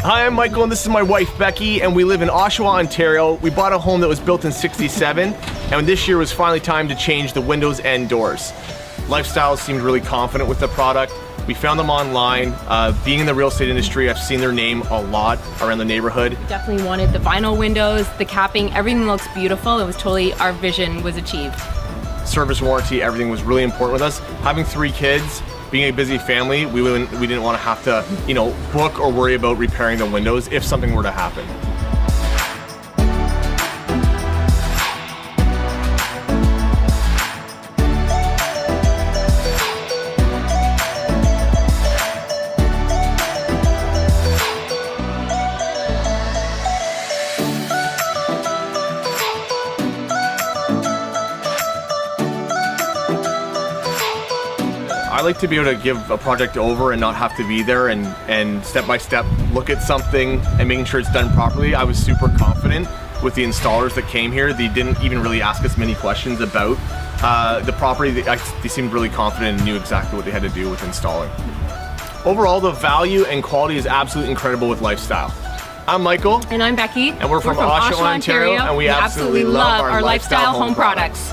Hi, I'm Michael and this is my wife Becky, and we live in Oshawa, Ontario. We bought a home that was built in '67, and this year was finally time to change the windows and doors. Lifestyle seemed really confident with the product. We found them online. Being in the real estate industry, I've seen their name a lot around the neighborhood. Definitely wanted the vinyl windows, the capping, everything looks beautiful. It was totally, our vision was achieved. Service warranty, everything was really important with us. Having 3 kids, being a busy family, we didn't want to have to, book or worry about repairing the windows if something were to happen. I like to be able to give a project over and not have to be there and step by step look at something and making sure it's done properly. I was super confident with the installers that came here. They didn't even really ask us many questions about the property. They seemed really confident and knew exactly what they had to do with installing. Overall, the value and quality is absolutely incredible with Lifestyle. I'm Michael. And I'm Becky. And we're from Oshawa, Ontario, and we absolutely love our Lifestyle home products.